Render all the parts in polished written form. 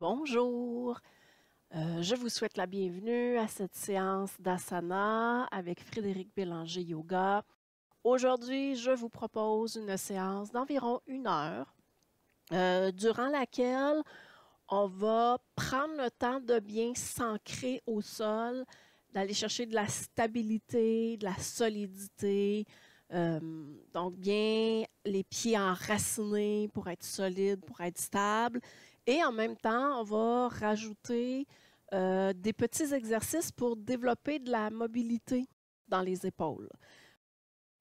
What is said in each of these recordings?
Bonjour, je vous souhaite la bienvenue à cette séance d'asana avec Frédéric Bélanger Yoga. Aujourd'hui, je vous propose une séance d'environ 1 heure, durant laquelle on va prendre le temps de bien s'ancrer au sol, d'aller chercher de la stabilité, de la solidité, donc bien les pieds enracinés pour être solide, pour être stable. Et en même temps, on va rajouter des petits exercices pour développer de la mobilité dans les épaules.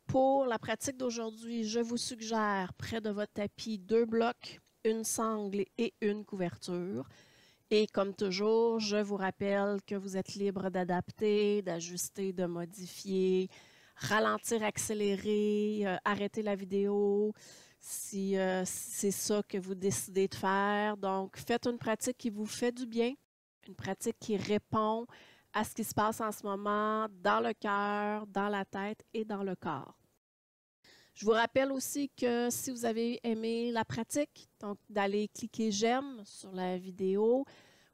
Pour la pratique d'aujourd'hui, je vous suggère près de votre tapis 2 blocs, une sangle et une couverture. Et comme toujours, je vous rappelle que vous êtes libre d'adapter, d'ajuster, de modifier, ralentir, accélérer, arrêter la vidéo si c'est ça que vous décidez de faire. Donc, faites une pratique qui vous fait du bien, une pratique qui répond à ce qui se passe en ce moment dans le cœur, dans la tête et dans le corps. Je vous rappelle aussi que si vous avez aimé la pratique, donc d'aller cliquer j'aime sur la vidéo.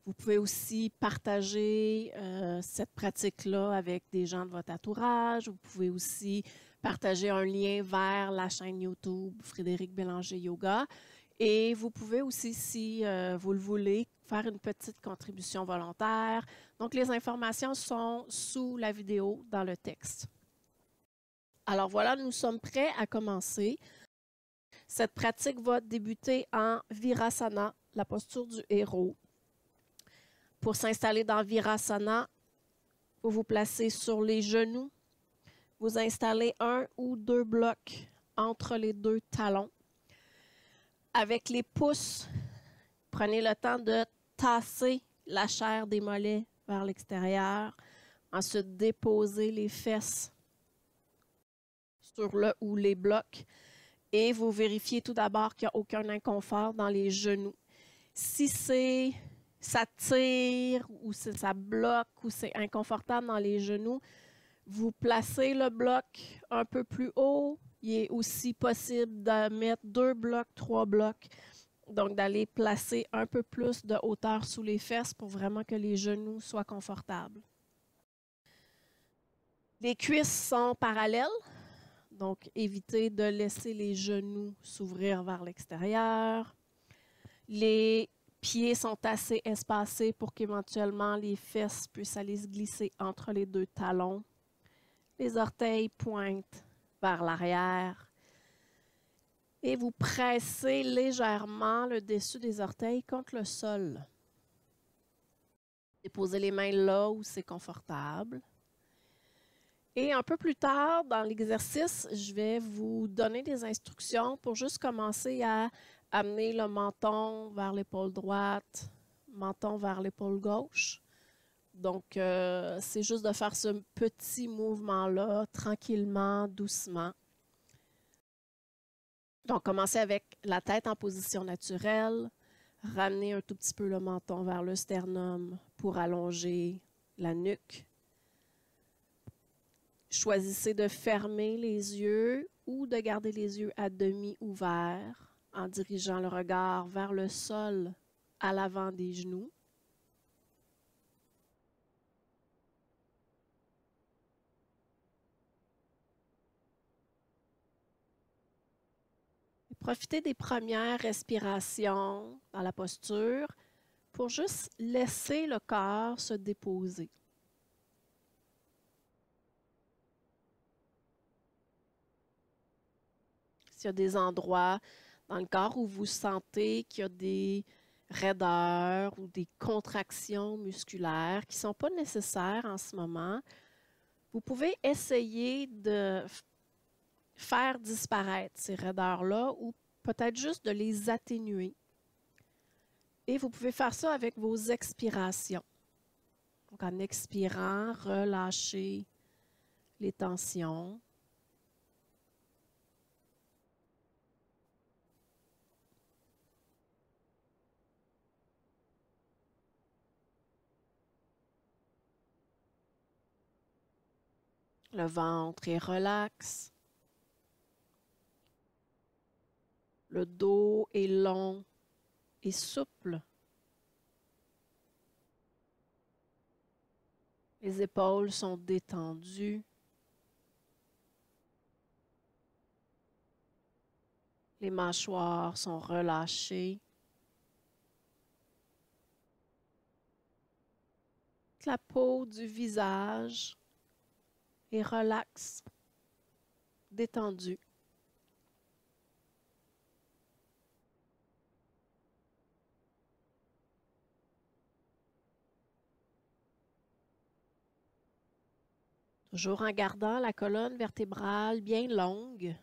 Vous pouvez aussi partager cette pratique-là avec des gens de votre entourage. Vous pouvez aussi partager un lien vers la chaîne YouTube Frédéric Bélanger Yoga. Et vous pouvez aussi, si vous le voulez, faire une petite contribution volontaire. Donc, les informations sont sous la vidéo dans le texte. Alors voilà, nous sommes prêts à commencer. Cette pratique va débuter en Virasana, la posture du héros. Pour s'installer dans Virasana, vous vous placez sur les genoux. Vous installez 1 ou 2 blocs entre les 2 talons. Avec les pouces, prenez le temps de tasser la chair des mollets vers l'extérieur. Ensuite, déposez les fesses sur le ou les blocs. Et vous vérifiez tout d'abord qu'il n'y a aucun inconfort dans les genoux. Si ça tire ou si ça bloque ou c'est inconfortable dans les genoux, vous placez le bloc un peu plus haut. Il est aussi possible de mettre 2 blocs, 3 blocs. Donc, d'aller placer un peu plus de hauteur sous les fesses pour vraiment que les genoux soient confortables. Les cuisses sont parallèles. Donc, évitez de laisser les genoux s'ouvrir vers l'extérieur. Les pieds sont assez espacés pour qu'éventuellement les fesses puissent aller se glisser entre les 2 talons. Les orteils pointent vers l'arrière. Et vous pressez légèrement le dessus des orteils contre le sol. Déposez les mains là où c'est confortable. Et un peu plus tard dans l'exercice, je vais vous donner des instructions pour juste commencer à amener le menton vers l'épaule droite, menton vers l'épaule gauche. Donc, c'est juste de faire ce petit mouvement-là, tranquillement, doucement. Donc, commencez avec la tête en position naturelle. Ramenez un tout petit peu le menton vers le sternum pour allonger la nuque. Choisissez de fermer les yeux ou de garder les yeux à demi ouverts en dirigeant le regard vers le sol à l'avant des genoux. Et profitez des premières respirations dans la posture pour juste laisser le corps se déposer. S'il y a des endroits dans le corps où vous sentez qu'il y a des raideurs ou des contractions musculaires qui ne sont pas nécessaires en ce moment, vous pouvez essayer de faire disparaître ces raideurs-là ou peut-être juste de les atténuer. Et vous pouvez faire ça avec vos expirations. Donc en expirant, relâchez les tensions. Le ventre est relax. Le dos est long et souple. Les épaules sont détendues. Les mâchoires sont relâchées. La peau du visage est relaxe, détendue. Toujours en gardant la colonne vertébrale bien longue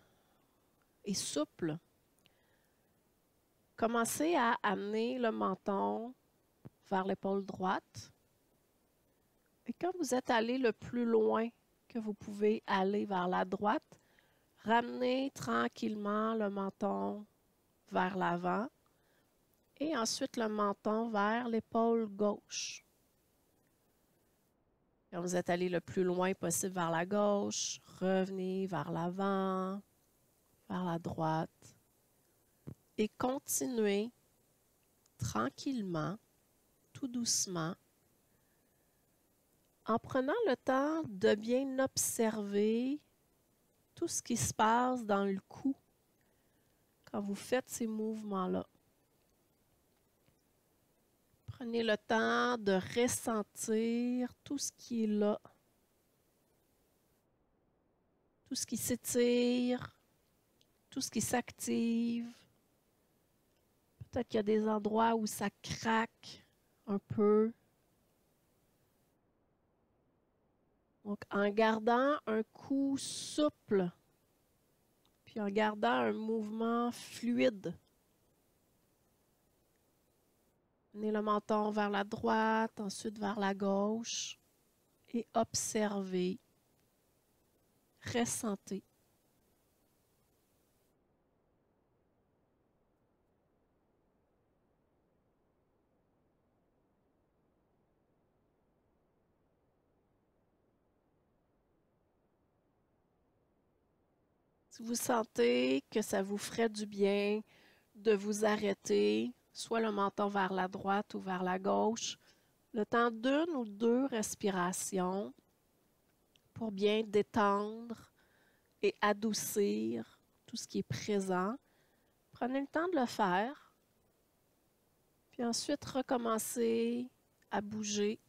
et souple. Commencez à amener le menton vers l'épaule droite. Et quand vous êtes allé le plus loin que vous pouvez aller vers la droite, ramenez tranquillement le menton vers l'avant et ensuite le menton vers l'épaule gauche. Quand vous êtes allé le plus loin possible vers la gauche, revenez vers l'avant, vers la droite et continuez tranquillement, tout doucement, en prenant le temps de bien observer tout ce qui se passe dans le cou quand vous faites ces mouvements-là. Prenez le temps de ressentir tout ce qui est là. Tout ce qui s'étire, tout ce qui s'active. Peut-être qu'il y a des endroits où ça craque un peu. Donc, en gardant un cou souple, puis en gardant un mouvement fluide. Prenez le menton vers la droite, ensuite vers la gauche et observez. Ressentez. Si vous sentez que ça vous ferait du bien de vous arrêter, soit le menton vers la droite ou vers la gauche, le temps d'une ou deux respirations pour bien détendre et adoucir tout ce qui est présent. Prenez le temps de le faire, puis ensuite recommencez à bouger.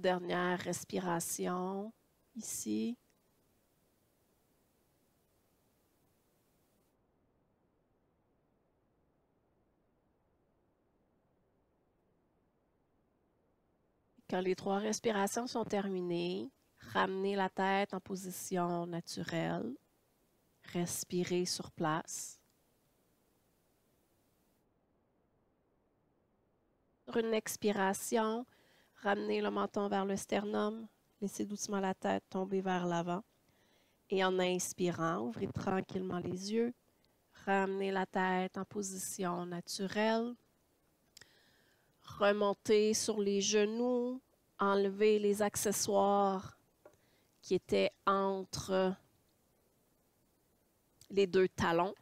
Dernière respiration ici. Quand les 3 respirations sont terminées, ramenez la tête en position naturelle. Respirez sur place. Sur une expiration, ramenez le menton vers le sternum. Laissez doucement la tête tomber vers l'avant. Et en inspirant, ouvrez tranquillement les yeux. Ramenez la tête en position naturelle. Remontez sur les genoux. Enlevez les accessoires qui étaient entre les 2 talons.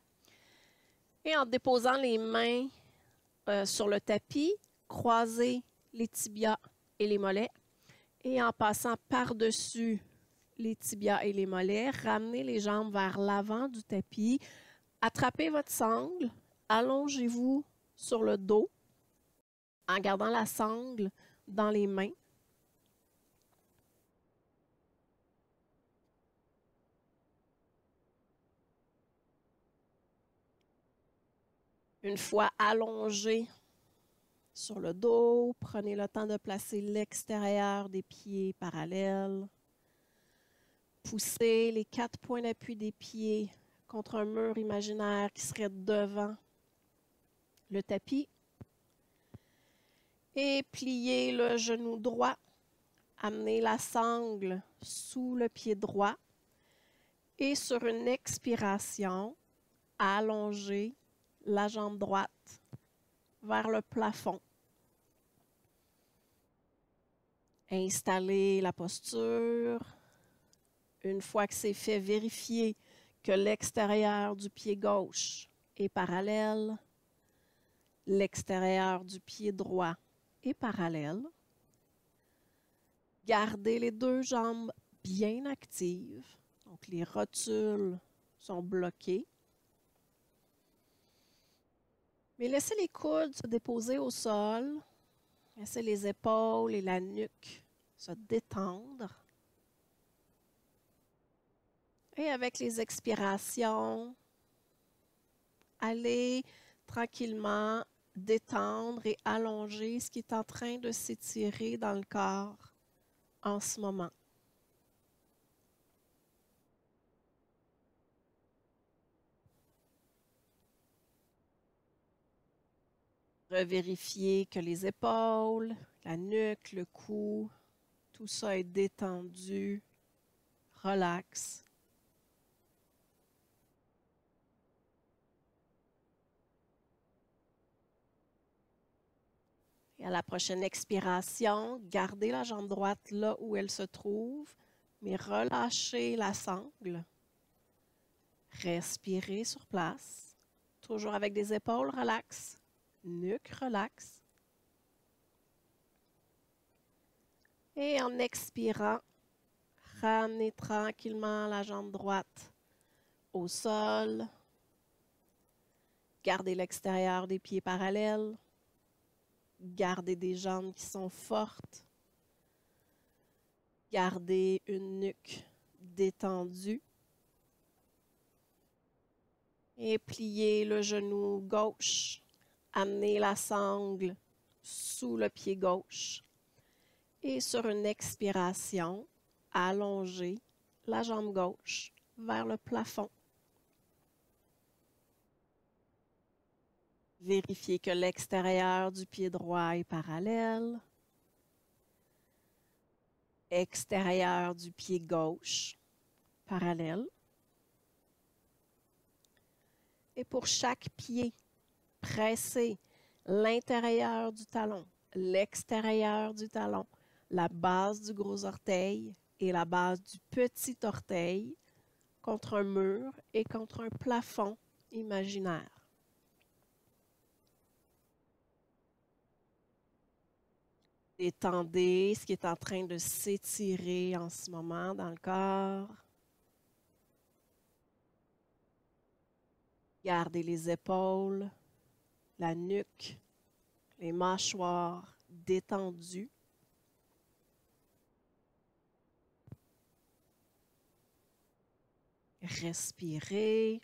Et en déposant les mains sur le tapis, croisez les tibias et les mollets. Et en passant par-dessus les tibias et les mollets, ramenez les jambes vers l'avant du tapis. Attrapez votre sangle, allongez-vous sur le dos en gardant la sangle dans les mains. Une fois allongé sur le dos, prenez le temps de placer l'extérieur des pieds parallèles. Poussez les 4 points d'appui des pieds contre un mur imaginaire qui serait devant le tapis. Et pliez le genou droit. Amenez la sangle sous le pied droit. Et sur une expiration, allongez la jambe droite vers le plafond. Installez la posture. Une fois que c'est fait, vérifiez que l'extérieur du pied gauche est parallèle. L'extérieur du pied droit est parallèle. Gardez les deux jambes bien actives. Donc, les rotules sont bloquées. Mais laissez les coudes se déposer au sol. Laissez les épaules et la nuque se détendre. Et avec les expirations, allez tranquillement détendre et allonger ce qui est en train de s'étirer dans le corps en ce moment. Revérifiez que les épaules, la nuque, le cou, tout ça est détendu, relax. Et à la prochaine expiration, gardez la jambe droite là où elle se trouve, mais relâchez la sangle. Respirez sur place, toujours avec des épaules relax, nuque relax. Et en expirant, ramenez tranquillement la jambe droite au sol. Gardez l'extérieur des pieds parallèles. Gardez des jambes qui sont fortes. Gardez une nuque détendue. Et pliez le genou gauche. Amenez la sangle sous le pied gauche. Et sur une expiration, allongez la jambe gauche vers le plafond. Vérifiez que l'extérieur du pied droit est parallèle. Extérieur du pied gauche, parallèle. Et pour chaque pied, pressez l'intérieur du talon, l'extérieur du talon, la base du gros orteil et la base du petit orteil contre un mur et contre un plafond imaginaire. Détendez ce qui est en train de s'étirer en ce moment dans le corps. Gardez les épaules, la nuque, les mâchoires détendues. Respirez.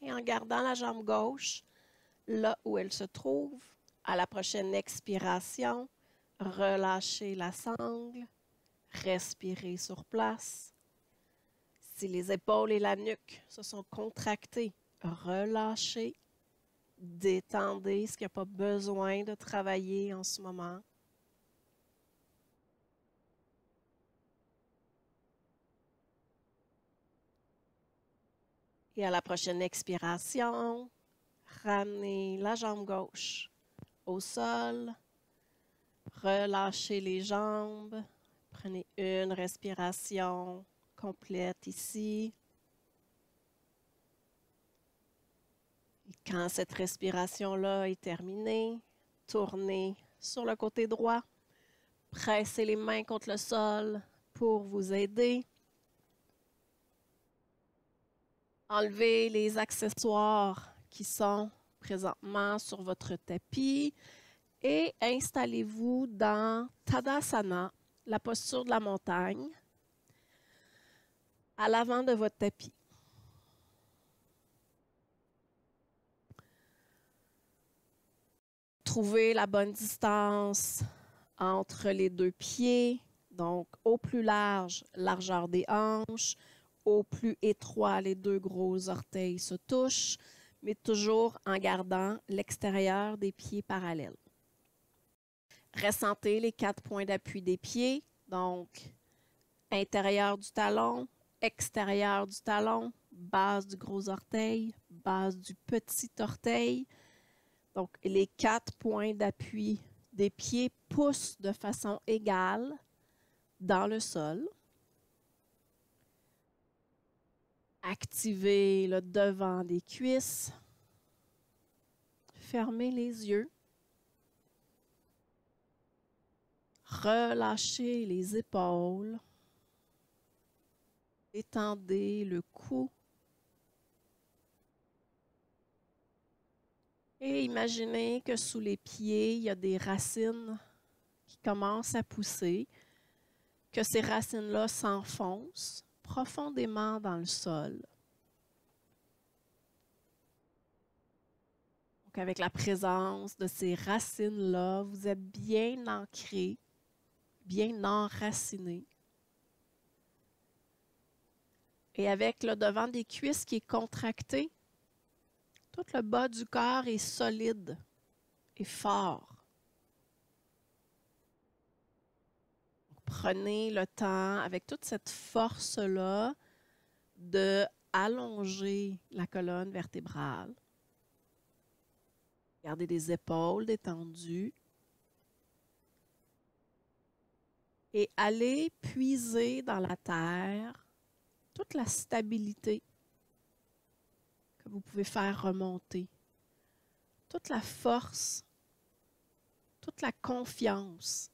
Et en gardant la jambe gauche là où elle se trouve, à la prochaine expiration, relâchez la sangle, respirez sur place. Si les épaules et la nuque se sont contractées, relâchez, détendez ce qui n'a pas besoin de travailler en ce moment. Et à la prochaine expiration, ramenez la jambe gauche au sol. Relâchez les jambes. Prenez une respiration complète ici. Et quand cette respiration-là est terminée, tournez sur le côté droit. Pressez les mains contre le sol pour vous aider. Enlevez les accessoires qui sont présentement sur votre tapis et installez-vous dans Tadasana, la posture de la montagne, à l'avant de votre tapis. Trouvez la bonne distance entre les deux pieds, donc au plus large, largeur des hanches, au plus étroit, les deux gros orteils se touchent, mais toujours en gardant l'extérieur des pieds parallèles. Ressentez les 4 points d'appui des pieds, donc intérieur du talon, extérieur du talon, base du gros orteil, base du petit orteil. Donc, les 4 points d'appui des pieds poussent de façon égale dans le sol. Activez le devant des cuisses. Fermez les yeux. Relâchez les épaules. Étendez le cou. Et imaginez que sous les pieds, il y a des racines qui commencent à pousser, que ces racines-là s'enfoncent profondément dans le sol. Donc, avec la présence de ces racines-là, vous êtes bien ancré, bien enraciné. Et avec le devant des cuisses qui est contracté, tout le bas du corps est solide et fort. Prenez le temps, avec toute cette force-là, de allonger la colonne vertébrale. Gardez les épaules détendues. Et allez puiser dans la terre toute la stabilité que vous pouvez faire remonter, toute la force, toute la confiance.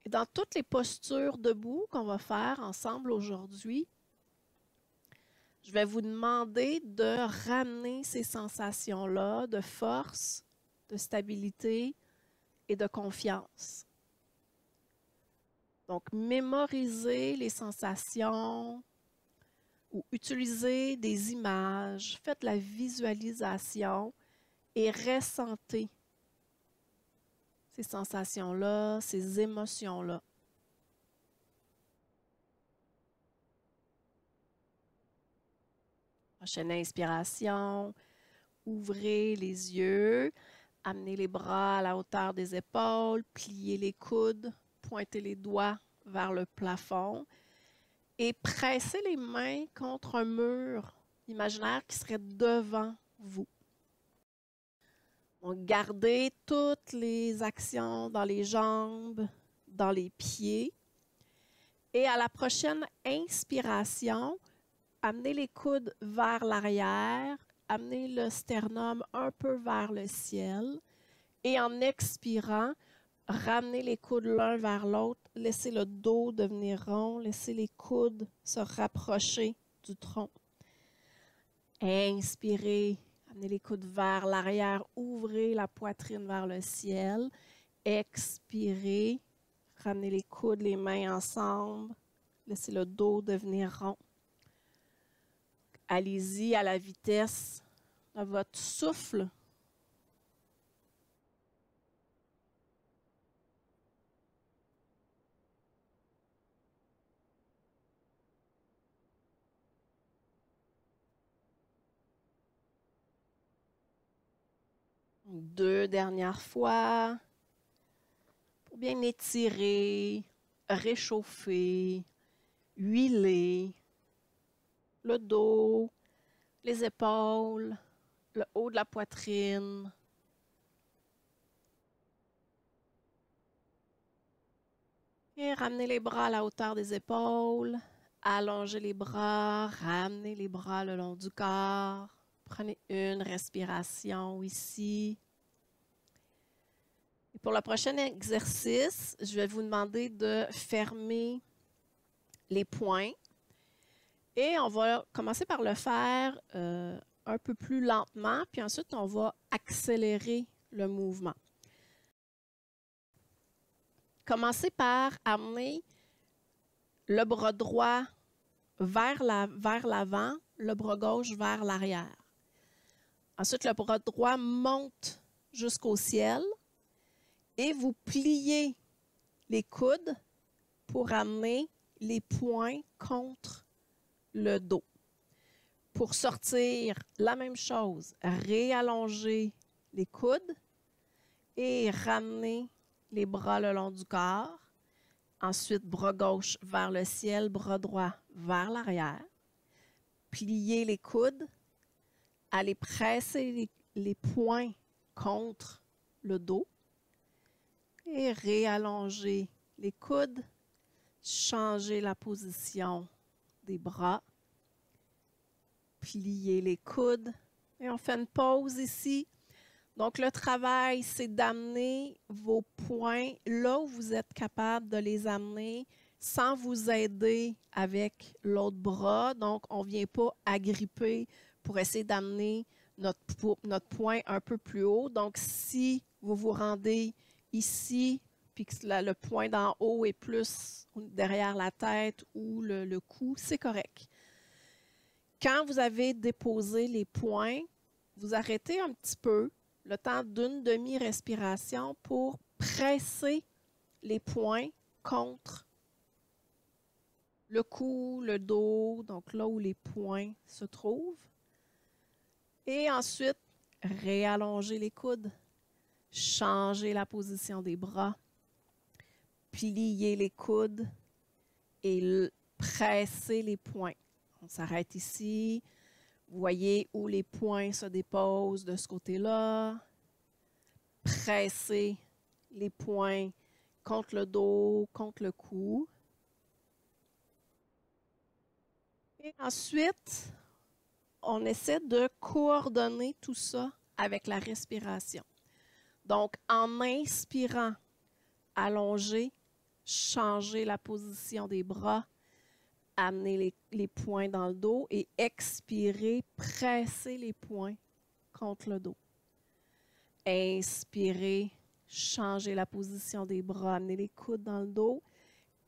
Et dans toutes les postures debout qu'on va faire ensemble aujourd'hui, je vais vous demander de ramener ces sensations-là de force, de stabilité et de confiance. Donc, mémorisez les sensations ou utilisez des images, faites la visualisation et ressentez ces sensations-là, ces émotions-là. Prochaine inspiration, ouvrez les yeux, amenez les bras à la hauteur des épaules, pliez les coudes, pointez les doigts vers le plafond et pressez les mains contre un mur imaginaire qui serait devant vous. Donc, gardez toutes les actions dans les jambes, dans les pieds. Et à la prochaine inspiration, amenez les coudes vers l'arrière, amenez le sternum un peu vers le ciel. Et en expirant, ramenez les coudes l'un vers l'autre, laissez le dos devenir rond, laissez les coudes se rapprocher du tronc. Inspirez, amenez les coudes vers l'arrière, ouvrez la poitrine vers le ciel. Expirez, ramenez les coudes, les mains ensemble, laissez le dos devenir rond. Allez-y à la vitesse de votre souffle. Deux dernières fois pour bien étirer, réchauffer, huiler le dos, les épaules, le haut de la poitrine. Et ramenez les bras à la hauteur des épaules. Allongez les bras, ramenez les bras le long du corps. Prenez une respiration ici. Et pour le prochain exercice, je vais vous demander de fermer les poings. Et on va commencer par le faire un peu plus lentement, puis ensuite on va accélérer le mouvement. Commencez par amener le bras droit vers l'avant, le bras gauche vers l'arrière. Ensuite, le bras droit monte jusqu'au ciel et vous pliez les coudes pour amener les poings contre le dos. Pour sortir, la même chose, réallonger les coudes, Et ramenez les bras le long du corps. Ensuite, bras gauche vers le ciel, bras droit vers l'arrière. Pliez les coudes. Allez presser les poings contre le dos. Et réallongez les coudes. Changez la position des bras. Pliez les coudes. Et on fait une pause ici. Donc, le travail, c'est d'amener vos poings là où vous êtes capable de les amener sans vous aider avec l'autre bras. Donc, on ne vient pas agripper pour essayer d'amener notre poing un peu plus haut. Donc, si vous vous rendez ici, puis que le point d'en haut est plus derrière la tête ou le cou, c'est correct. Quand vous avez déposé les poings, vous arrêtez un petit peu, le temps d'une demi-respiration pour presser les poings contre le cou, le dos, donc là où les poings se trouvent. Et ensuite, réallonger les coudes, changer la position des bras, plier les coudes et presser les poings. On s'arrête ici. Vous voyez où les poings se déposent de ce côté-là. Pressez les poings contre le dos, contre le cou. Et ensuite, on essaie de coordonner tout ça avec la respiration. Donc, en inspirant, allongez, changez la position des bras, amenez les poings dans le dos et expirez, pressez les poings contre le dos. Inspirez, changez la position des bras, amenez les coudes dans le dos.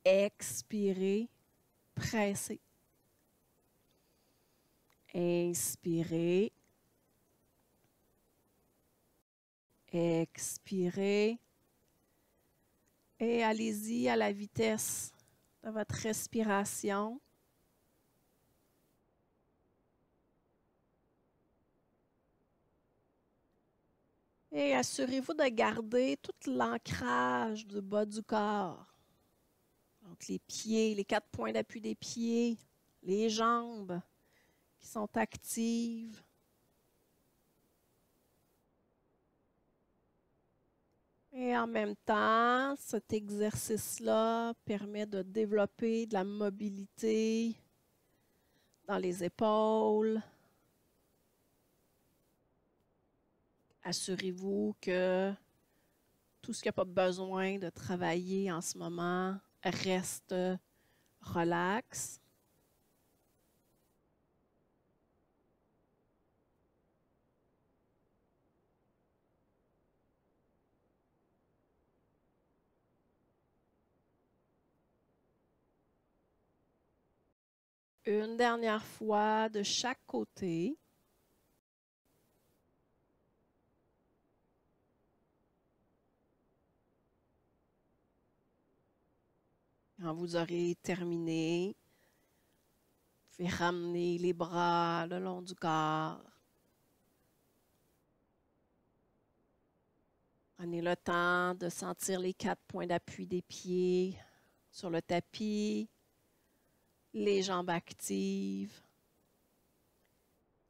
Expirez, pressez. Inspirez. Expirez. Et allez-y à la vitesse de votre respiration. Et assurez-vous de garder tout l'ancrage du bas du corps. Donc les pieds, les 4 points d'appui des pieds, les jambes qui sont actives. Et en même temps, cet exercice-là permet de développer de la mobilité dans les épaules. Assurez-vous que tout ce qui n'a pas besoin de travailler en ce moment reste relax. Une dernière fois de chaque côté. Quand vous aurez terminé, vous pouvez ramener les bras le long du corps. Prenez le temps de sentir les 4 points d'appui des pieds sur le tapis, les jambes actives.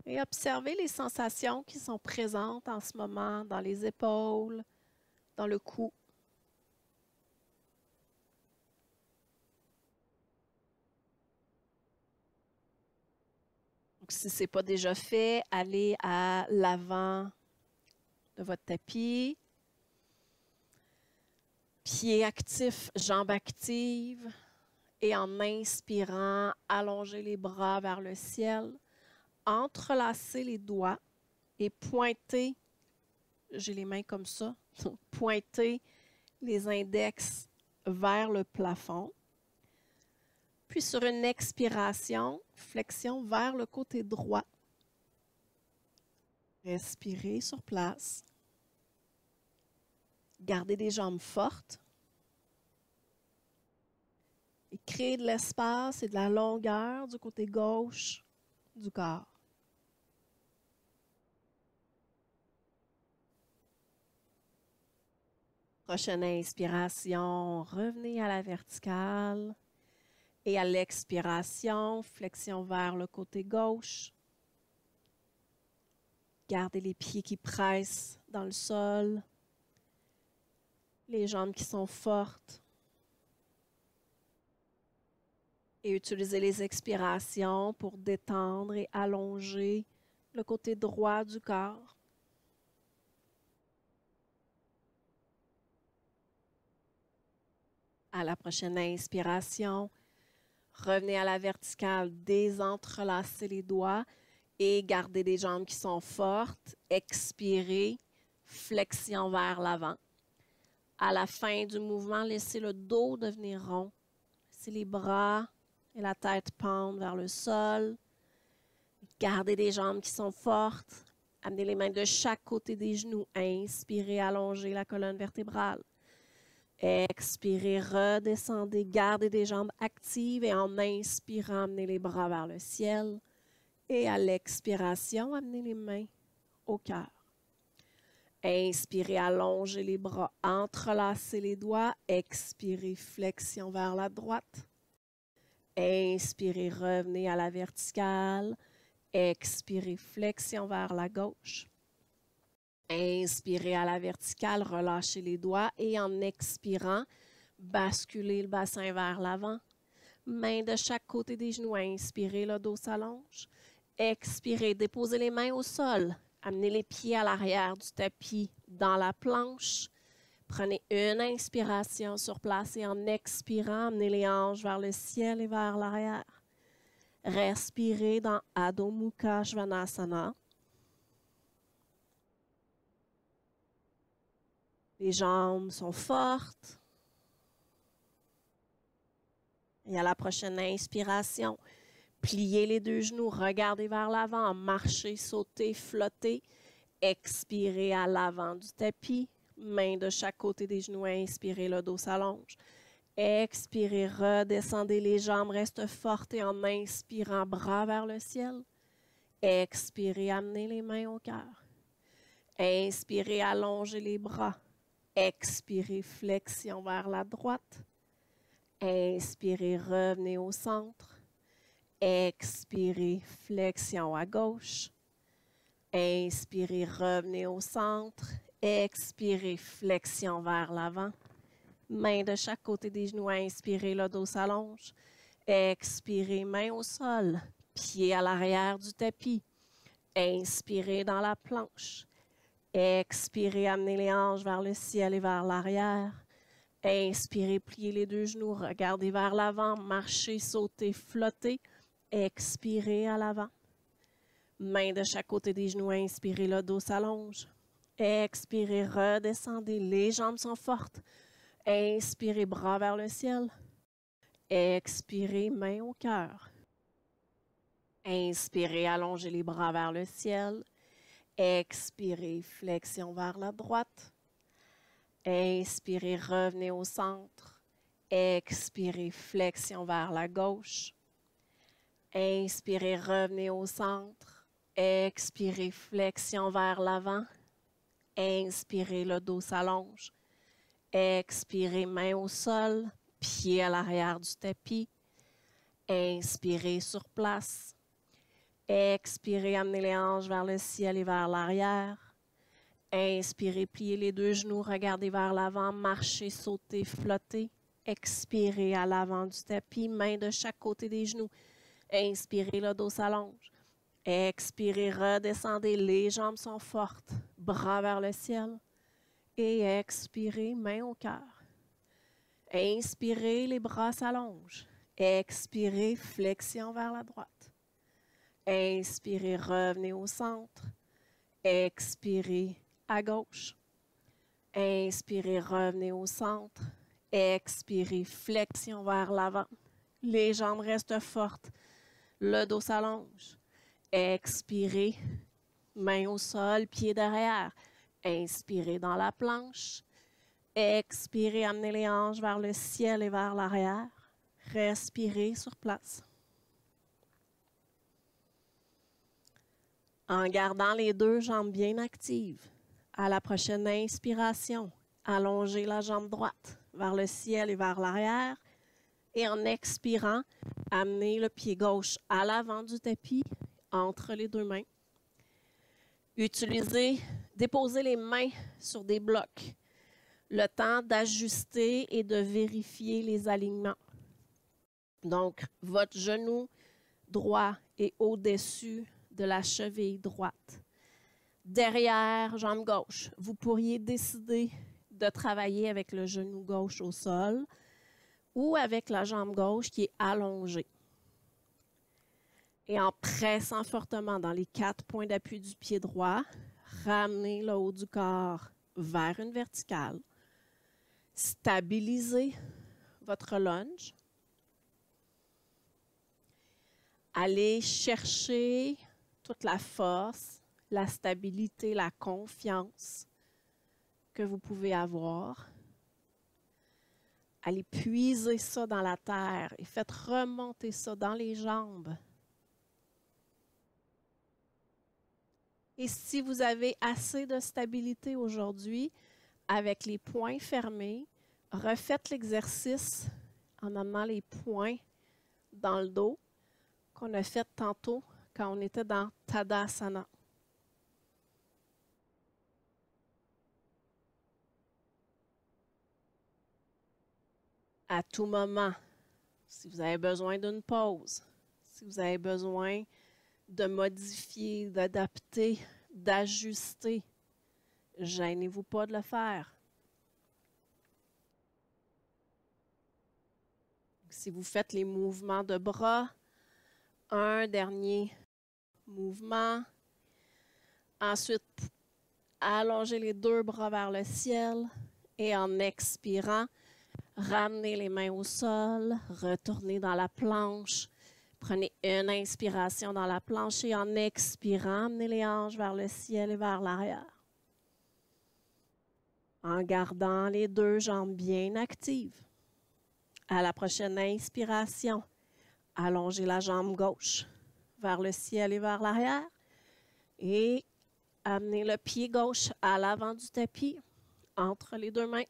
Et observez les sensations qui sont présentes en ce moment dans les épaules, dans le cou. Donc, si ce n'est pas déjà fait, allez à l'avant de votre tapis. Pieds actifs, jambes actives. Et en inspirant, allongez les bras vers le ciel. Entrelacez les doigts et pointez, j'ai les mains comme ça, pointez les index vers le plafond. Puis sur une expiration, flexion vers le côté droit. Respirez sur place. Gardez des jambes fortes. Et créez de l'espace et de la longueur du côté gauche du corps. Prochaine inspiration, revenez à la verticale. Et à l'expiration, flexion vers le côté gauche. Gardez les pieds qui pressent dans le sol. Les jambes qui sont fortes. Et utilisez les expirations pour détendre et allonger le côté droit du corps. À la prochaine inspiration, revenez à la verticale, désentrelacez les doigts et gardez des jambes qui sont fortes. Expirez, flexion vers l'avant. À la fin du mouvement, laissez le dos devenir rond. Laissez les bras et la tête pendre vers le sol. Gardez des jambes qui sont fortes. Amenez les mains de chaque côté des genoux. Inspirez, allongez la colonne vertébrale. Expirez, redescendez, gardez des jambes actives et en inspirant, amenez les bras vers le ciel. Et à l'expiration, amenez les mains au cœur. Inspirez, allongez les bras, entrelacez les doigts. Expirez, flexion vers la droite. Inspirez, revenez à la verticale. Expirez, flexion vers la gauche. Inspirez à la verticale, relâchez les doigts et en expirant, basculez le bassin vers l'avant. Mains de chaque côté des genoux, inspirez, le dos s'allonge. Expirez, déposez les mains au sol. Amenez les pieds à l'arrière du tapis dans la planche. Prenez une inspiration sur place et en expirant, amenez les hanches vers le ciel et vers l'arrière. Respirez dans Adho Mukha Svanasana. Les jambes sont fortes. Et à la prochaine inspiration, pliez les deux genoux, regardez vers l'avant, marchez, sautez, flottez. Expirez à l'avant du tapis, mains de chaque côté des genoux, inspirez, le dos s'allonge. Expirez, redescendez, les jambes restent fortes et en inspirant, bras vers le ciel. Expirez, amenez les mains au cœur. Inspirez, allongez les bras. Expirez, flexion vers la droite. Inspirez, revenez au centre. Expirez, flexion à gauche. Inspirez, revenez au centre. Expirez, flexion vers l'avant. Mains de chaque côté des genoux, inspirez, le dos s'allonge. Expirez, mains au sol. Pieds à l'arrière du tapis. Inspirez dans la planche. Expirez, amenez les hanches vers le ciel et vers l'arrière. Inspirez, pliez les deux genoux, regardez vers l'avant, marchez, sautez, flottez. Expirez à l'avant. Mains de chaque côté des genoux, inspirez, le dos s'allonge. Expirez, redescendez, les jambes sont fortes. Inspirez, bras vers le ciel. Expirez, mains au cœur. Inspirez, allongez les bras vers le ciel. Expirez, flexion vers la droite. Inspirez, revenez au centre. Expirez, flexion vers la gauche. Inspirez, revenez au centre. Expirez, flexion vers l'avant. Inspirez, le dos s'allonge. Expirez, mains au sol, pieds à l'arrière du tapis. Inspirez sur place. Expirez, amenez les hanches vers le ciel et vers l'arrière. Inspirez, pliez les deux genoux, regardez vers l'avant, marchez, sautez, flottez. Expirez à l'avant du tapis, mains de chaque côté des genoux. Inspirez, le dos s'allonge. Expirez, redescendez, les jambes sont fortes, bras vers le ciel. Et expirez, mains au cœur. Inspirez, les bras s'allongent. Expirez, flexion vers la droite. Inspirez, revenez au centre. Expirez à gauche. Inspirez, revenez au centre. Expirez, flexion vers l'avant. Les jambes restent fortes. Le dos s'allonge. Expirez, mains au sol, pieds derrière. Inspirez dans la planche. Expirez, amenez les hanches vers le ciel et vers l'arrière. Respirez sur place. En gardant les deux jambes bien actives, à la prochaine inspiration, allongez la jambe droite vers le ciel et vers l'arrière. Et en expirant, amenez le pied gauche à l'avant du tapis, entre les deux mains. Déposez les mains sur des blocs. Le temps d'ajuster et de vérifier les alignements. Donc, votre genou droit est au-dessus de la cheville droite. Derrière, jambe gauche. Vous pourriez décider de travailler avec le genou gauche au sol ou avec la jambe gauche qui est allongée. Et en pressant fortement dans les 4 points d'appui du pied droit, ramenez le haut du corps vers une verticale. Stabilisez votre lunge. Allez chercher toute la force, la stabilité, la confiance que vous pouvez avoir. Allez puiser ça dans la terre et faites remonter ça dans les jambes. Et si vous avez assez de stabilité aujourd'hui, avec les poings fermés, refaites l'exercice en amenant les poings dans le dos qu'on a fait tantôt quand on était dans Tadasana. À tout moment, si vous avez besoin d'une pause, si vous avez besoin de modifier, d'adapter, d'ajuster, gênez-vous pas de le faire. Si vous faites les mouvements de bras, un dernier mouvement. Ensuite, allongez les 2 bras vers le ciel et en expirant, ramenez les mains au sol, retournez dans la planche. Prenez une inspiration dans la planche et en expirant, amenez les hanches vers le ciel et vers l'arrière. En gardant les 2 jambes bien actives. À la prochaine inspiration, allongez la jambe gauche vers le ciel et vers l'arrière. Et amenez le pied gauche à l'avant du tapis, entre les 2 mains.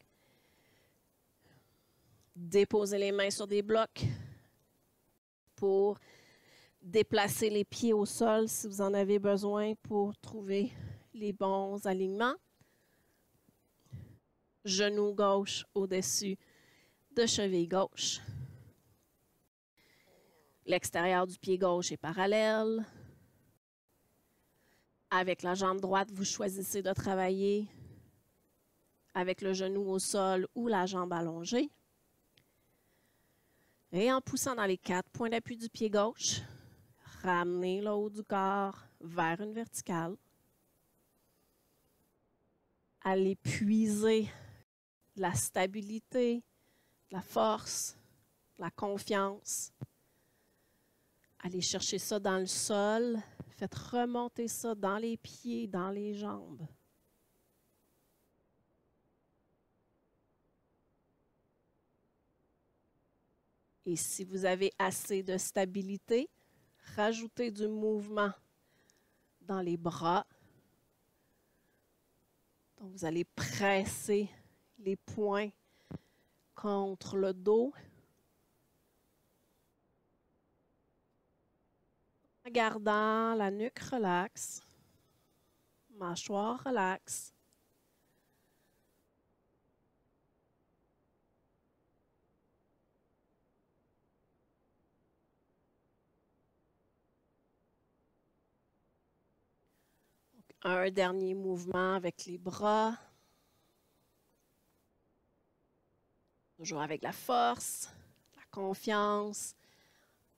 Déposez les mains sur des blocs pour déplacer les pieds au sol si vous en avez besoin pour trouver les bons alignements. Genou gauche au-dessus de cheville gauche. L'extérieur du pied gauche est parallèle. Avec la jambe droite, vous choisissez de travailler avec le genou au sol ou la jambe allongée. Et en poussant dans les 4 points d'appui du pied gauche, ramenez le haut du corps vers une verticale. Allez puiser la stabilité, la force, la confiance. Allez chercher ça dans le sol. Faites remonter ça dans les pieds, dans les jambes. Et si vous avez assez de stabilité, rajoutez du mouvement dans les bras. Donc, vous allez presser les poings contre le dos. En gardant la nuque relaxe, mâchoire relaxe. Un dernier mouvement avec les bras. Toujours avec la force, la confiance.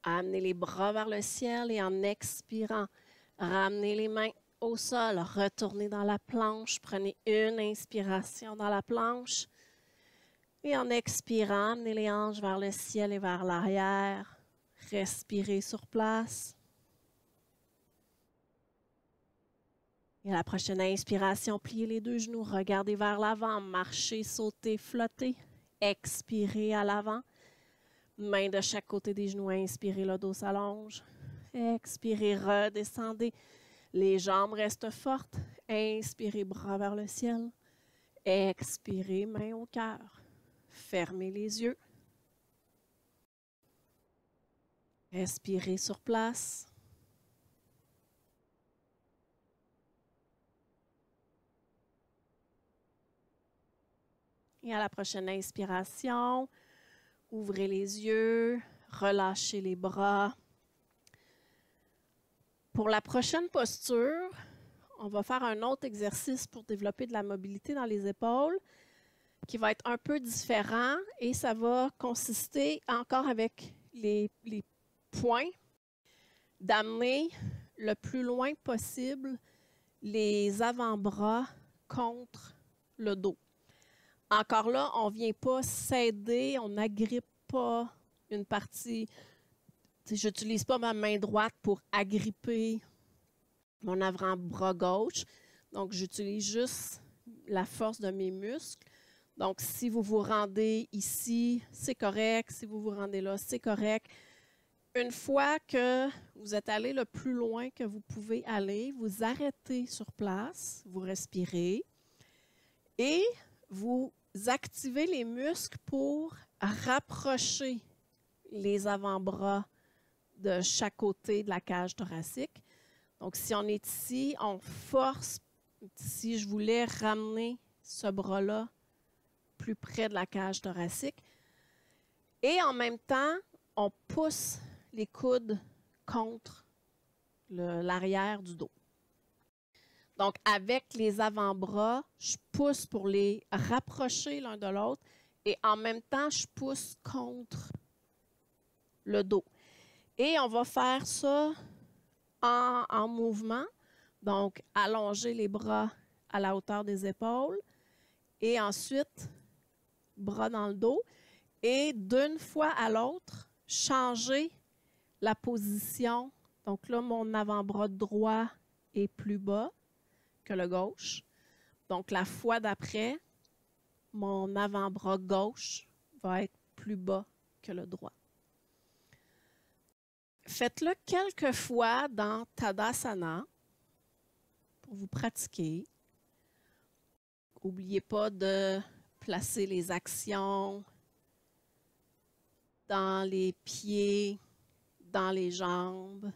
Amenez les bras vers le ciel et en expirant, ramenez les mains au sol. Retournez dans la planche. Prenez une inspiration dans la planche. Et en expirant, amenez les hanches vers le ciel et vers l'arrière. Respirez sur place. Et à la prochaine inspiration, pliez les 2 genoux, regardez vers l'avant, marchez, sautez, flottez. Expirez à l'avant. Main de chaque côté des genoux, inspirez, le dos s'allonge. Expirez, redescendez. Les jambes restent fortes. Inspirez, bras vers le ciel. Expirez, main au cœur. Fermez les yeux. Respirez sur place. Et à la prochaine inspiration, ouvrez les yeux, relâchez les bras. Pour la prochaine posture, on va faire un autre exercice pour développer de la mobilité dans les épaules qui va être un peu différent et ça va consister encore avec les points d'amener le plus loin possible les avant-bras contre le dos. Encore là, on ne vient pas s'aider, on n'agrippe pas une partie. Je n'utilise pas ma main droite pour agripper mon avant-bras gauche. Donc, j'utilise juste la force de mes muscles. Donc, si vous vous rendez ici, c'est correct. Si vous vous rendez là, c'est correct. Une fois que vous êtes allé le plus loin que vous pouvez aller, vous arrêtez sur place, vous respirez et vous activez les muscles pour rapprocher les avant-bras de chaque côté de la cage thoracique. Donc, si on est ici, on force. Si je voulais ramener ce bras-là plus près de la cage thoracique. Et en même temps, on pousse les coudes contre l'arrière du dos. Donc, avec les avant-bras, je pousse pour les rapprocher l'un de l'autre et en même temps, je pousse contre le dos. Et on va faire ça en mouvement. Donc, allonger les bras à la hauteur des épaules et ensuite, bras dans le dos. Et d'une fois à l'autre, changer la position. Donc là, mon avant-bras droit est plus bas que le gauche. Donc la fois d'après, mon avant-bras gauche va être plus bas que le droit. Faites-le quelques fois dans Tadasana pour vous pratiquer. N'oubliez pas de placer les actions dans les pieds, dans les jambes.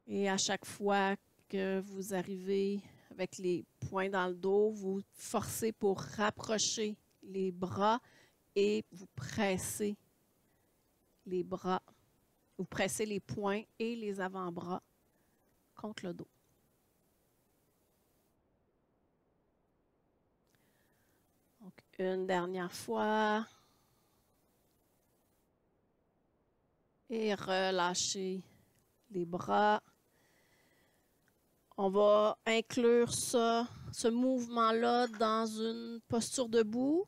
Et à chaque fois que vous arrivez avec les poings dans le dos, vous forcez pour rapprocher les bras et vous pressez les bras. Vous pressez les poings et les avant-bras contre le dos. Donc, une dernière fois. Et relâchez les bras. On va inclure ce mouvement-là dans une posture debout.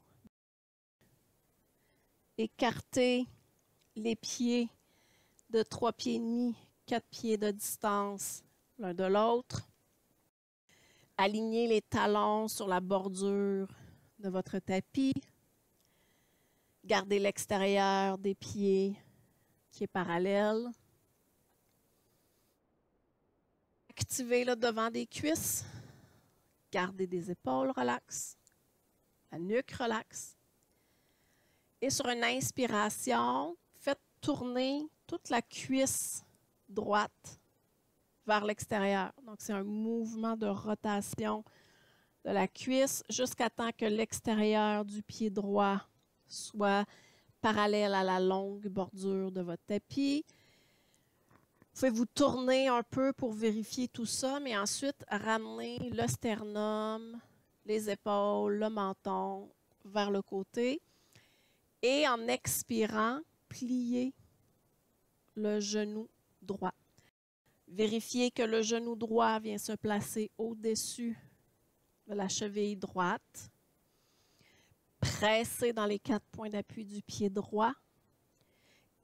Écartez les pieds de 3 pieds et demi, 4 pieds de distance l'un de l'autre. Alignez les talons sur la bordure de votre tapis. Gardez l'extérieur des pieds qui est parallèle. Activez le devant des cuisses. Gardez des épaules relaxes. La nuque relaxe. Et sur une inspiration, faites tourner toute la cuisse droite vers l'extérieur. Donc, c'est un mouvement de rotation de la cuisse jusqu'à temps que l'extérieur du pied droit soit parallèle à la longue bordure de votre tapis. Vous pouvez vous tourner un peu pour vérifier tout ça, mais ensuite ramener le sternum, les épaules, le menton vers le côté. Et en expirant, pliez le genou droit. Vérifiez que le genou droit vient se placer au-dessus de la cheville droite. Pressez dans les 4 points d'appui du pied droit.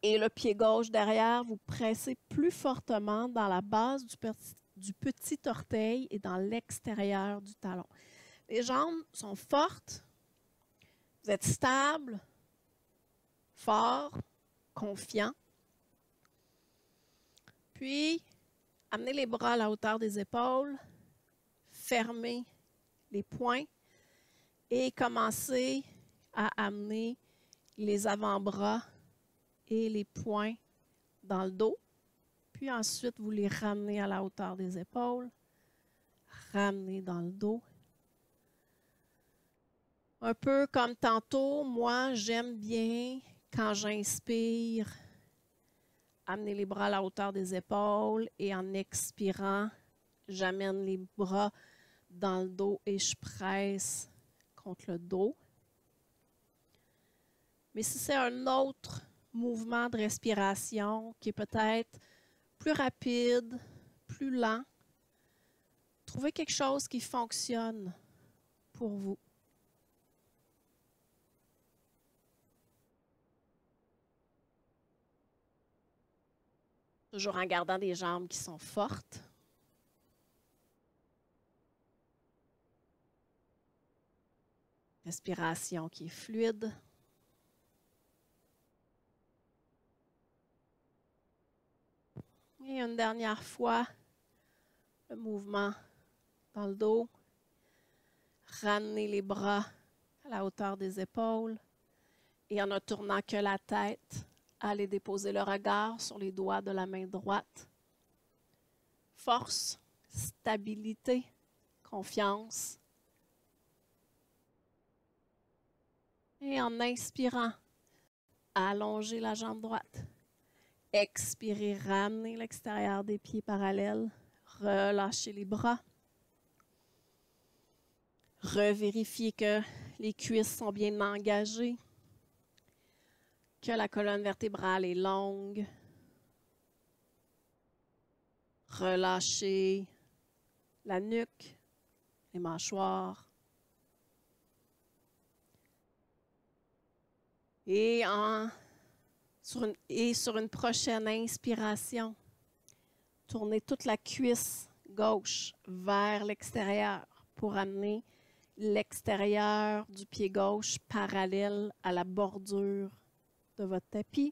Et le pied gauche derrière, vous pressez plus fortement dans la base du petit orteil et dans l'extérieur du talon. Les jambes sont fortes. Vous êtes stable, fort, confiant. Puis, amenez les bras à la hauteur des épaules. Fermez les poings et commencez à amener les avant-bras et les poings dans le dos. Puis ensuite, vous les ramenez à la hauteur des épaules. Ramenez dans le dos. Un peu comme tantôt, moi, j'aime bien, quand j'inspire, amener les bras à la hauteur des épaules et en expirant, j'amène les bras dans le dos et je presse contre le dos. Mais si c'est un autre mouvement de respiration qui est peut-être plus rapide, plus lent, trouvez quelque chose qui fonctionne pour vous. Toujours en gardant des jambes qui sont fortes. Respiration qui est fluide. Et une dernière fois, le mouvement dans le dos. Ramenez les bras à la hauteur des épaules. Et en ne tournant que la tête, allez déposer le regard sur les doigts de la main droite. Force, stabilité, confiance. Et en inspirant, allongez la jambe droite. Expirez, ramenez l'extérieur des pieds parallèles. Relâchez les bras. Revérifiez que les cuisses sont bien engagées, que la colonne vertébrale est longue. Relâchez la nuque, les mâchoires. Et sur une prochaine inspiration, tournez toute la cuisse gauche vers l'extérieur pour amener l'extérieur du pied gauche parallèle à la bordure de votre tapis.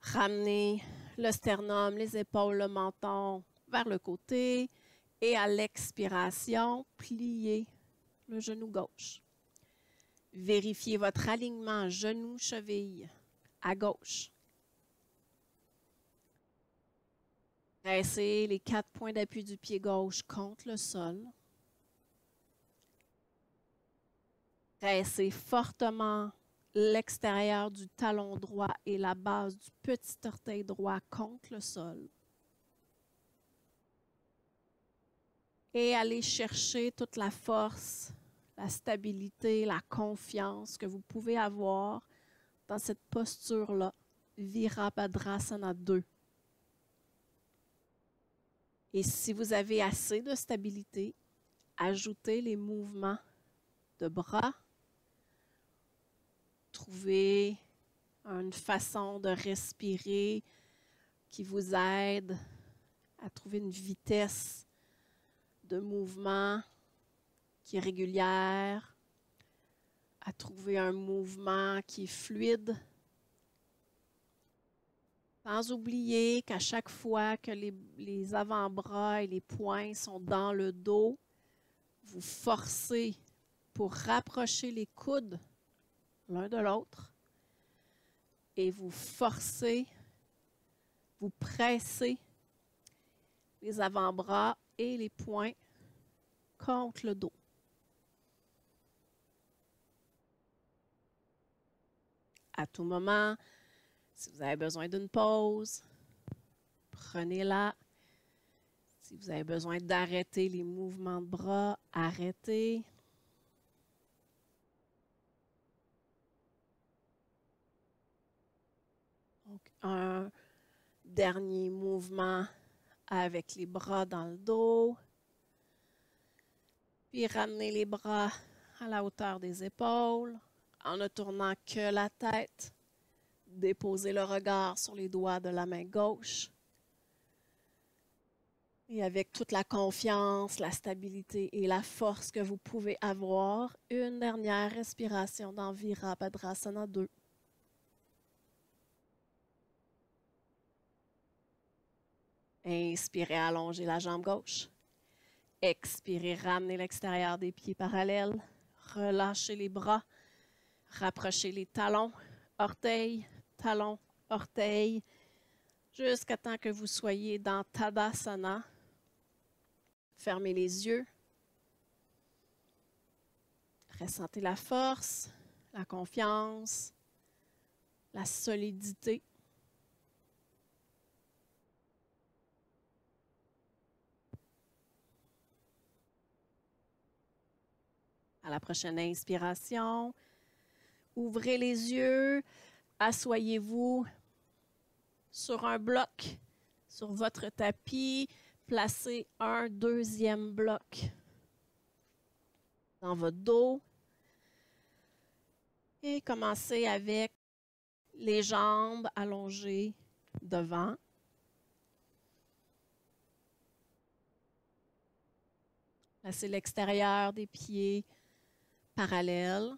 Ramenez le sternum, les épaules, le menton vers le côté et à l'expiration, pliez le genou gauche. Vérifiez votre alignement genou-cheville à gauche. Pressez les 4 points d'appui du pied gauche contre le sol. Pressez fortement l'extérieur du talon droit et la base du petit orteil droit contre le sol. Et allez chercher toute la force, la stabilité, la confiance que vous pouvez avoir dans cette posture-là, Virabhadrasana 2. Et si vous avez assez de stabilité, ajoutez les mouvements de bras. Trouvez une façon de respirer qui vous aide à trouver une vitesse de mouvement qui est régulière, à trouver un mouvement qui est fluide. Sans oublier qu'à chaque fois que les avant-bras et les poings sont dans le dos, vous forcez pour rapprocher les coudes l'un de l'autre et vous forcez, vous pressez les avant-bras et les poings contre le dos. À tout moment, si vous avez besoin d'une pause, prenez-la. Si vous avez besoin d'arrêter les mouvements de bras, arrêtez. Donc, un dernier mouvement avec les bras dans le dos. Puis ramenez les bras à la hauteur des épaules en ne tournant que la tête. Déposez le regard sur les doigts de la main gauche. Et avec toute la confiance, la stabilité et la force que vous pouvez avoir, une dernière respiration dans Virabhadrasana 2. Inspirez, allongez la jambe gauche. Expirez, ramenez l'extérieur des pieds parallèles. Relâchez les bras. Rapprochez les talons, orteils, talons, orteils, jusqu'à temps que vous soyez dans Tadasana. Fermez les yeux. Ressentez la force, la confiance, la solidité. À la prochaine inspiration, ouvrez les yeux, asseyez-vous sur un bloc, sur votre tapis, placez un deuxième bloc dans votre dos et commencez avec les jambes allongées devant. Placez l'extérieur des pieds parallèles.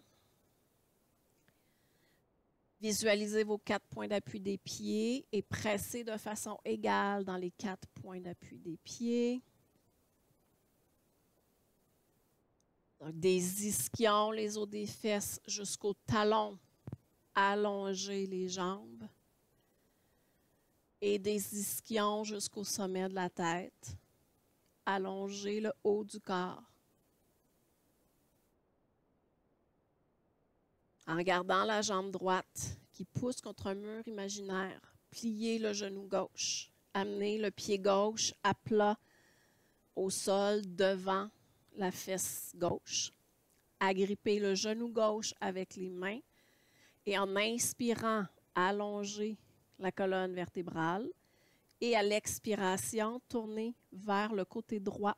Visualisez vos 4 points d'appui des pieds et pressez de façon égale dans les 4 points d'appui des pieds. Donc, des ischions, les os des fesses jusqu'aux talons. Allongez les jambes. Et des ischions jusqu'au sommet de la tête. Allongez le haut du corps. En gardant la jambe droite qui pousse contre un mur imaginaire, pliez le genou gauche. Amenez le pied gauche à plat au sol devant la fesse gauche. Agrippez le genou gauche avec les mains et en inspirant, allongez la colonne vertébrale et à l'expiration, tournez vers le côté droit.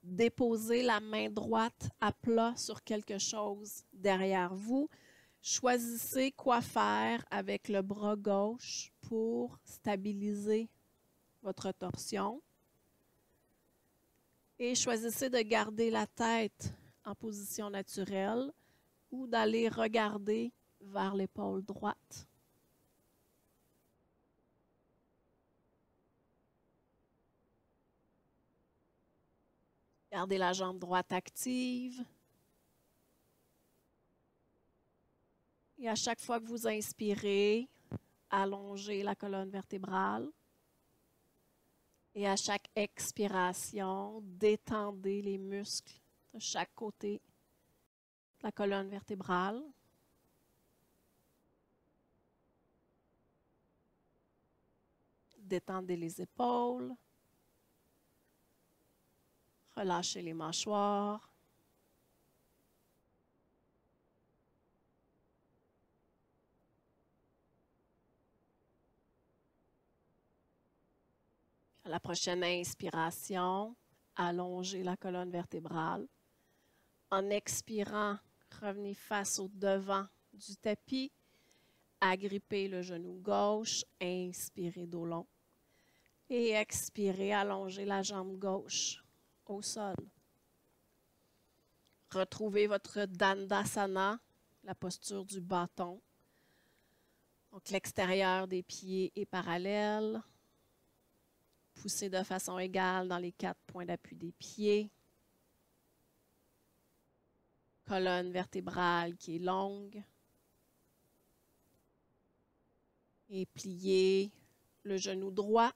Déposez la main droite à plat sur quelque chose derrière vous. Choisissez quoi faire avec le bras gauche pour stabiliser votre torsion. Et choisissez de garder la tête en position naturelle ou d'aller regarder vers l'épaule droite. Gardez la jambe droite active. Et à chaque fois que vous inspirez, allongez la colonne vertébrale. Et à chaque expiration, détendez les muscles de chaque côté de la colonne vertébrale. Détendez les épaules. Relâchez les mâchoires. À la prochaine inspiration, allongez la colonne vertébrale. En expirant, revenez face au devant du tapis. Agrippez le genou gauche. Inspirez dos long. Et expirez, allongez la jambe gauche au sol. Retrouvez votre Dandasana, la posture du bâton. Donc, l'extérieur des pieds est parallèle. Poussez de façon égale dans les 4 points d'appui des pieds. Colonne vertébrale qui est longue. Et pliez le genou droit.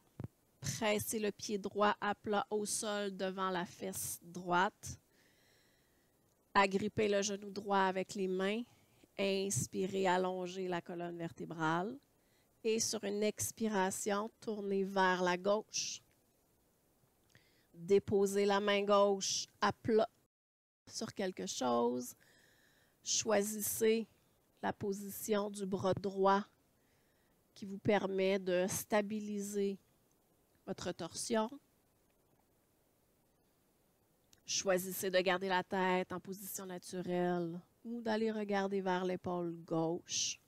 Pressez le pied droit à plat au sol devant la fesse droite. Agrippez le genou droit avec les mains. Inspirez, allongez la colonne vertébrale. Et sur une expiration, tournez vers la gauche. Déposez la main gauche à plat sur quelque chose. Choisissez la position du bras droit qui vous permet de stabiliser votre torsion. Choisissez de garder la tête en position naturelle ou d'aller regarder vers l'épaule gauche.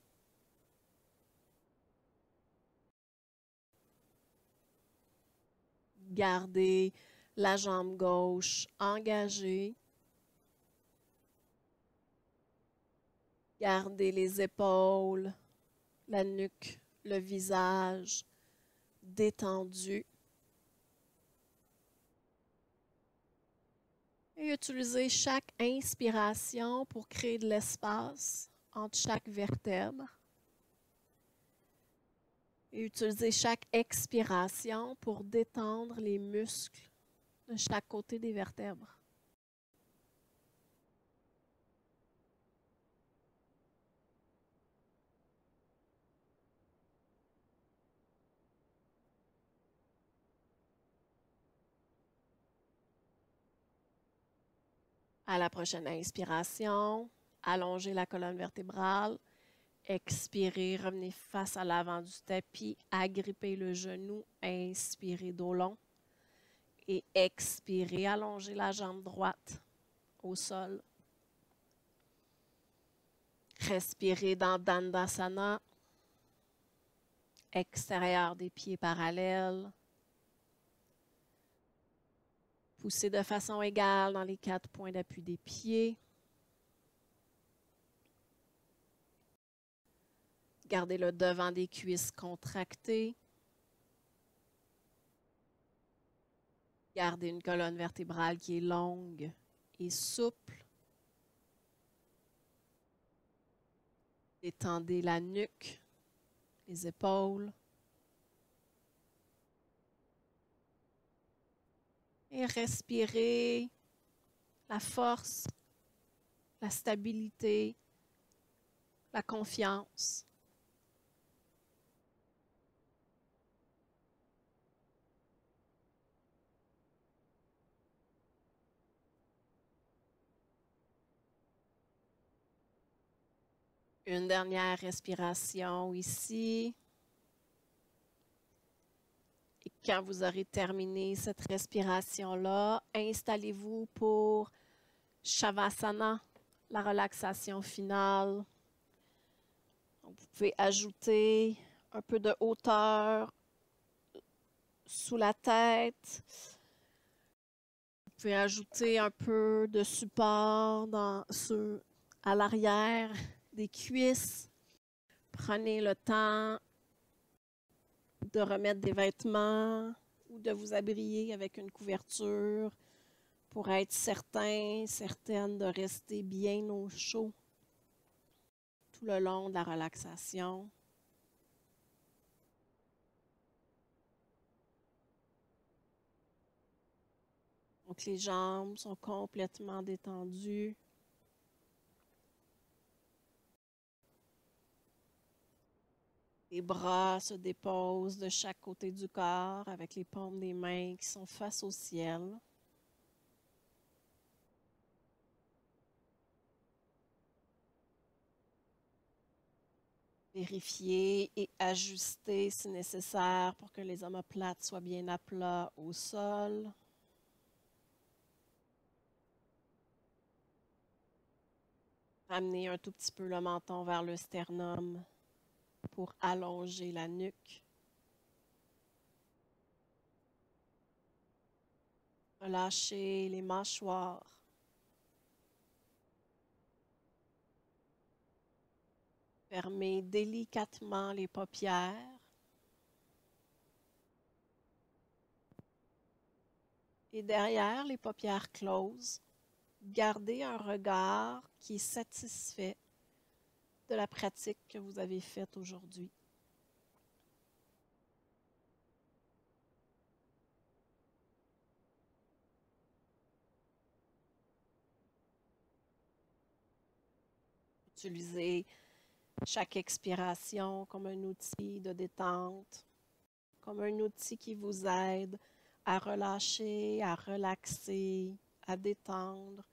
Gardez la jambe gauche engagée. Gardez les épaules, la nuque, le visage détendu. Et utilisez chaque inspiration pour créer de l'espace entre chaque vertèbre. Et utilisez chaque expiration pour détendre les muscles de chaque côté des vertèbres. À la prochaine inspiration, allongez la colonne vertébrale. Expirez, revenez face à l'avant du tapis, agrippez le genou, inspirez dos long. Et expirez, allongez la jambe droite au sol. Respirez dans Dandasana, extérieur des pieds parallèles. Poussez de façon égale dans les 4 points d'appui des pieds. Gardez le devant des cuisses contracté. Gardez une colonne vertébrale qui est longue et souple. Détendez la nuque, les épaules. Et respirez la force, la stabilité, la confiance. Une dernière respiration ici. Et quand vous aurez terminé cette respiration-là, installez-vous pour Shavasana, la relaxation finale. Donc, vous pouvez ajouter un peu de hauteur sous la tête. Vous pouvez ajouter un peu de support à l'arrière des cuisses. Prenez le temps de remettre des vêtements ou de vous abrier avec une couverture pour être certaine de rester bien au chaud tout le long de la relaxation. Donc les jambes sont complètement détendues. Les bras se déposent de chaque côté du corps avec les paumes des mains qui sont face au ciel. Vérifiez et ajustez si nécessaire pour que les omoplates soient bien à plat au sol. Ramenez un tout petit peu le menton vers le sternum pour allonger la nuque. Relâchez les mâchoires. Fermez délicatement les paupières. Et derrière les paupières closes, gardez un regard qui est satisfait de la pratique que vous avez faite aujourd'hui. Utilisez chaque expiration comme un outil de détente, comme un outil qui vous aide à relâcher, à relaxer, à détendre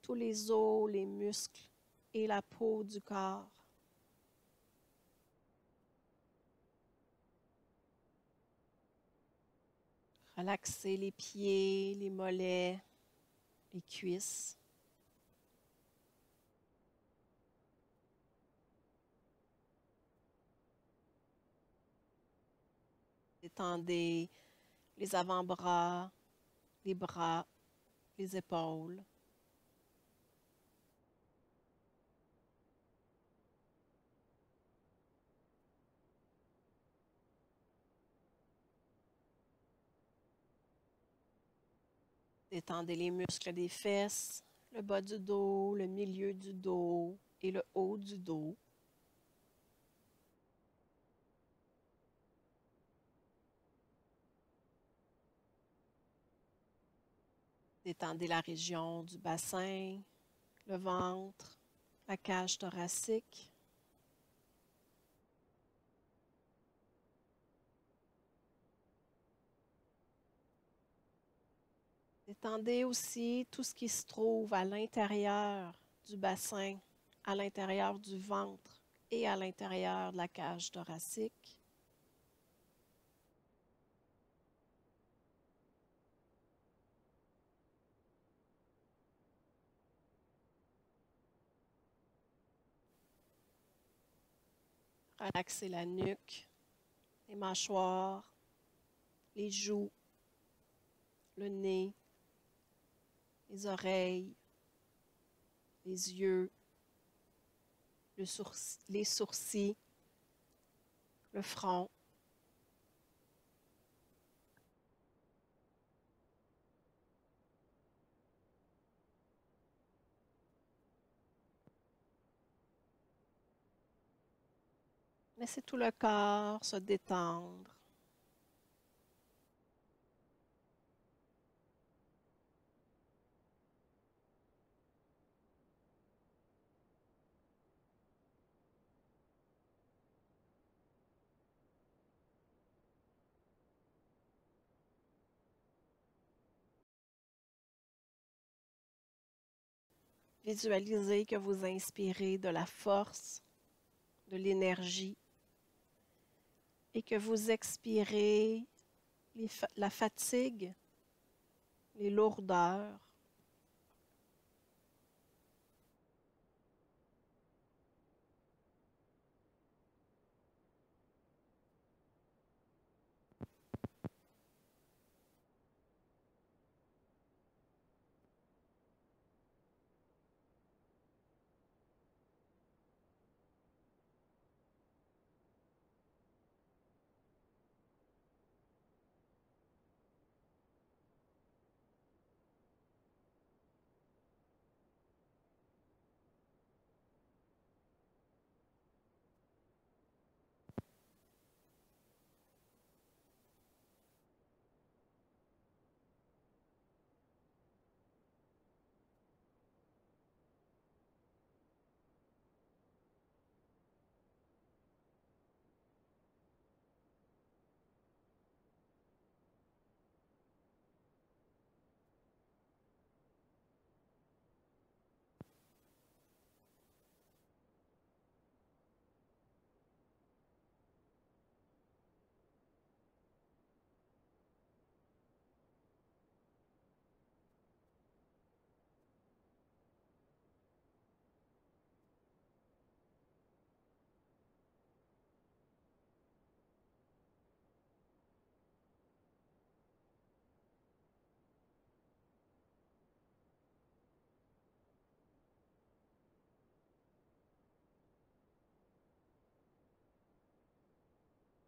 tous les os, les muscles et la peau du corps. Relaxez les pieds, les mollets, les cuisses. Détendez les avant-bras, les bras, les épaules. Détendez les muscles des fesses, le bas du dos, le milieu du dos et le haut du dos. Détendez la région du bassin, le ventre, la cage thoracique. Détendez aussi tout ce qui se trouve à l'intérieur du bassin, à l'intérieur du ventre et à l'intérieur de la cage thoracique. Relaxez la nuque, les mâchoires, les joues, le nez, les oreilles, les yeux, les sourcils, le front. Laissez tout le corps se détendre. Visualisez que vous inspirez de la force, de l'énergie et que vous expirez la fatigue, les lourdeurs.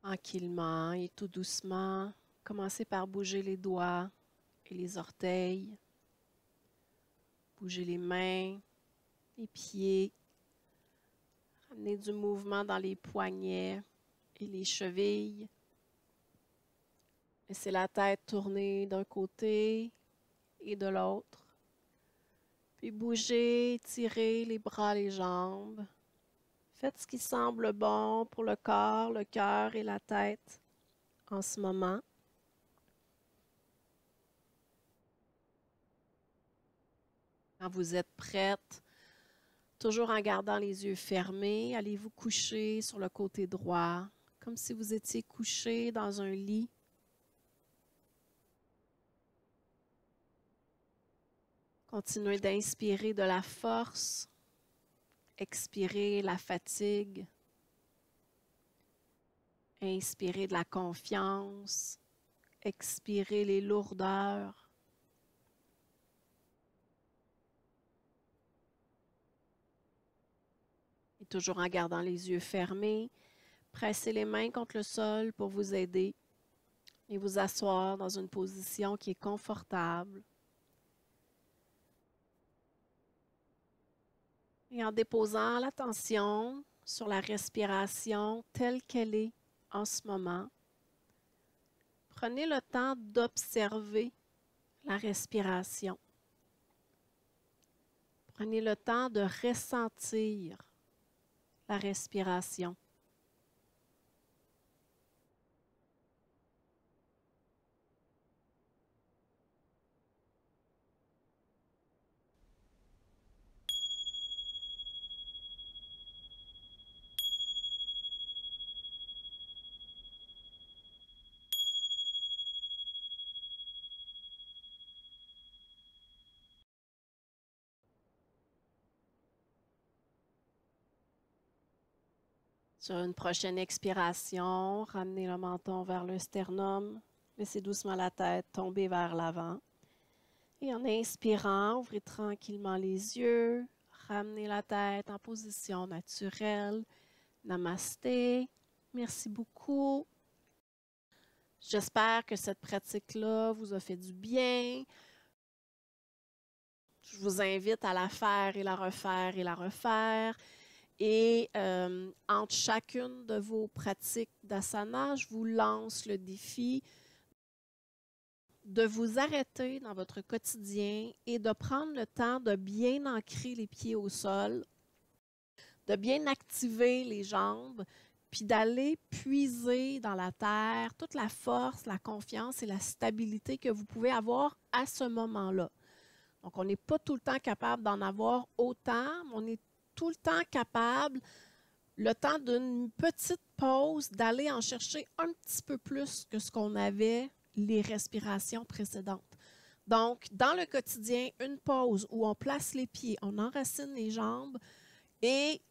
Tranquillement et tout doucement, commencez par bouger les doigts et les orteils. Bougez les mains, les pieds. Ramenez du mouvement dans les poignets et les chevilles. Laissez la tête tourner d'un côté et de l'autre. Puis bougez, étirez les bras, les jambes. Faites ce qui semble bon pour le corps, le cœur et la tête en ce moment. Quand vous êtes prête, toujours en gardant les yeux fermés, allez vous coucher sur le côté droit, comme si vous étiez couché dans un lit. Continuez d'inspirer de la force, expirez la fatigue, inspirez de la confiance, expirez les lourdeurs. Et toujours en gardant les yeux fermés, pressez les mains contre le sol pour vous aider et vous asseoir dans une position qui est confortable. Et en déposant l'attention sur la respiration telle qu'elle est en ce moment, prenez le temps d'observer la respiration. Prenez le temps de ressentir la respiration. Sur une prochaine expiration, ramenez le menton vers le sternum. Laissez doucement la tête tomber vers l'avant. Et en inspirant, ouvrez tranquillement les yeux. Ramenez la tête en position naturelle. Namasté. Merci beaucoup. J'espère que cette pratique-là vous a fait du bien. Je vous invite à la faire et la refaire et la refaire. Et entre chacune de vos pratiques d'asana, je vous lance le défi de vous arrêter dans votre quotidien et de prendre le temps de bien ancrer les pieds au sol, de bien activer les jambes, puis d'aller puiser dans la terre toute la force, la confiance et la stabilité que vous pouvez avoir à ce moment-là. Donc, on n'est pas tout le temps capable d'en avoir autant, mais on est tout le temps capable, le temps d'une petite pause, d'aller en chercher un petit peu plus que ce qu'on avait les respirations précédentes. Donc, dans le quotidien, une pause où on place les pieds, on enracine les jambes et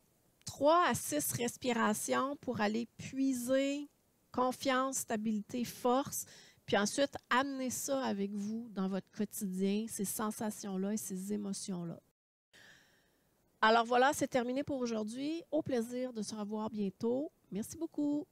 3 à 6 respirations pour aller puiser confiance, stabilité, force, puis ensuite amener ça avec vous dans votre quotidien, ces sensations-là et ces émotions-là. Alors voilà, c'est terminé pour aujourd'hui. Au plaisir de se revoir bientôt. Merci beaucoup.